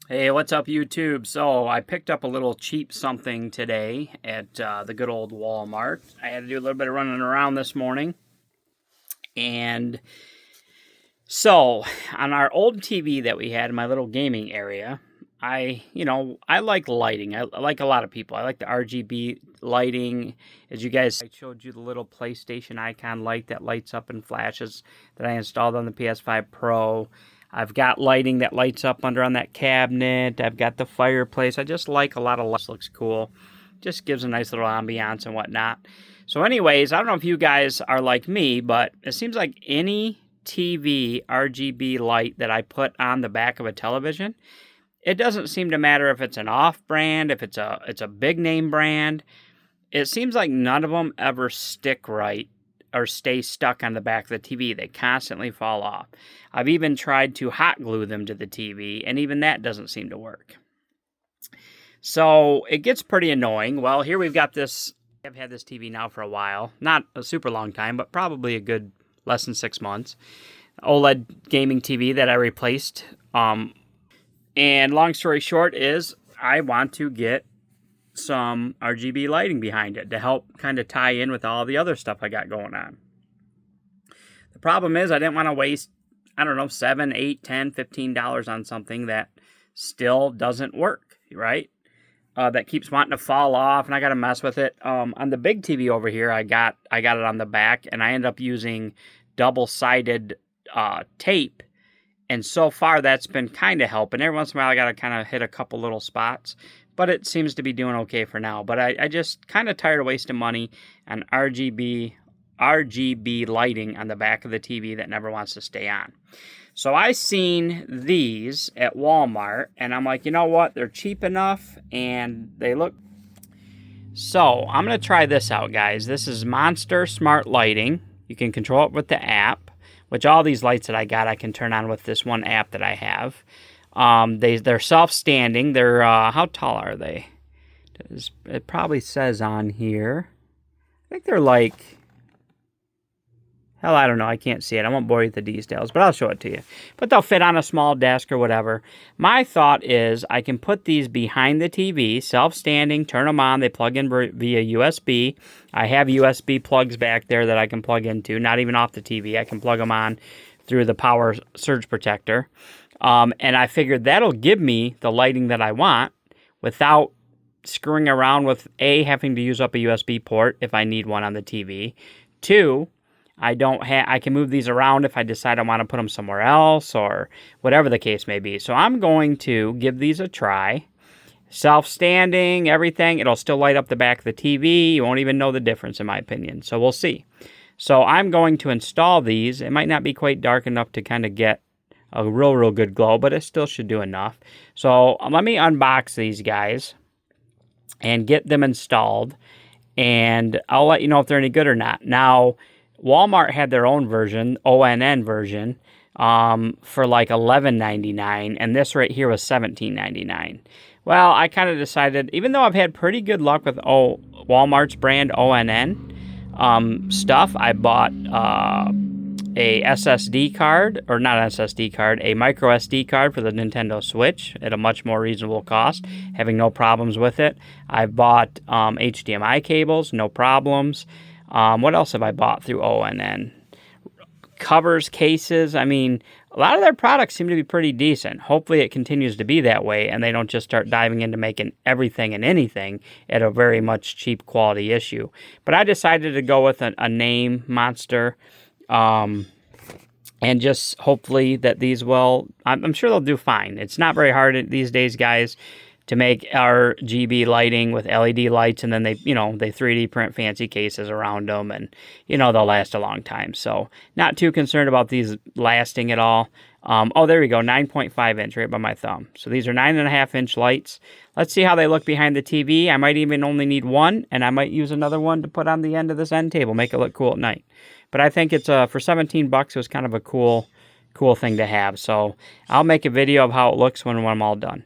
Hey, what's up, YouTube? So I picked up a little cheap something today at the good old Walmart. I had to do a little bit of running around this morning. And so on our old TV that we had in my little gaming area, I like lighting. I like a lot of people. I like the RGB lighting. As you guys, I showed you the little PlayStation icon light that lights up and flashes that I installed on the PS5 Pro. I've got lighting that lights up under on that cabinet. I've got the fireplace. I just like a lot of lights. Looks cool. Just gives a nice little ambiance and whatnot. So anyways, I don't know if you guys are like me, but it seems like any TV RGB light that I put on the back of a television, it doesn't seem to matter if it's an off brand, if it's a big name brand. It seems like none of them ever stick right or stay stuck on the back of the TV. They constantly fall off. I've even tried to hot glue them to the TV, and even that doesn't seem to work. So it gets pretty annoying. Well, here we've got this. I've had this TV now for a while. Not a super long time, but probably a good less than 6 months. OLED gaming TV that I replaced. And long story short is I want to get some RGB lighting behind it to help kind of tie in with all the other stuff I got going on. The problem is I didn't want to waste, I don't know, $7, $8, $10, $15 on something that still doesn't work, right? That keeps wanting to fall off, and I got to mess with it. On the big TV over here, I got it on the back, and I end up using double-sided tape. And so far, that's been kind of helping. Every once in a while, I got to kind of hit a couple little spots. But it seems to be doing okay for now. But I just kind of tired of wasting money on RGB lighting on the back of the TV that never wants to stay on. So I seen these at Walmart, and I'm like, you know what? They're cheap enough, and they look... So I'm going to try this out, guys. This is Monster Smart Lighting. You can control it with the app, which all these lights that I got, I can turn on with this one app that I have. They're self-standing. They're, how tall are they? It probably says on here. I think they're like, hell, I don't know. I can't see it. I won't bore you with the details, but I'll show it to you. But they'll fit on a small desk or whatever. My thought is I can put these behind the TV, self-standing, turn them on. They plug in via USB. I have USB plugs back there that I can plug into, not even off the TV. I can plug them on through the power surge protector. And I figured that'll give me the lighting that I want without screwing around with having to use up a USB port if I need one on the TV. 2, I can move these around if I decide I want to put them somewhere else or whatever the case may be. So I'm going to give these a try. Self-standing, everything. It'll still light up the back of the TV. You won't even know the difference, in my opinion. So we'll see. So I'm going to install these. It might not be quite dark enough to kind of get a real good glow, but it still should do enough. So let me unbox these guys and get them installed, and I'll let you know if they're any good or not. Now, Walmart had their own version, ONN version, for like $11.99, and this right here was $17.99. Well, I kind of decided, even though I've had pretty good luck with Walmart's brand ONN stuff, I bought a SSD card, or not an SSD card, a micro SD card for the Nintendo Switch at a much more reasonable cost, having no problems with it. I've bought HDMI cables, no problems. What else have I bought through ONN? Covers, cases. I mean, a lot of their products seem to be pretty decent. Hopefully it continues to be that way, and they don't just start diving into making everything and anything at a very much cheap quality issue. But I decided to go with a name, Monster, and just hopefully that these will, I'm sure they'll do fine. It's not very hard these days, guys, to make RGB lighting with LED lights, and then they 3D print fancy cases around them, and, they'll last a long time. So not too concerned about these lasting at all. Oh, there we go, 9.5 inch right by my thumb. So these are 9.5 inch lights. Let's see how they look behind the TV. I might even only need one, and I might use another one to put on the end of this end table, make it look cool at night. But I think it's for $17, it was kind of a cool thing to have. So I'll make a video of how it looks when I'm all done.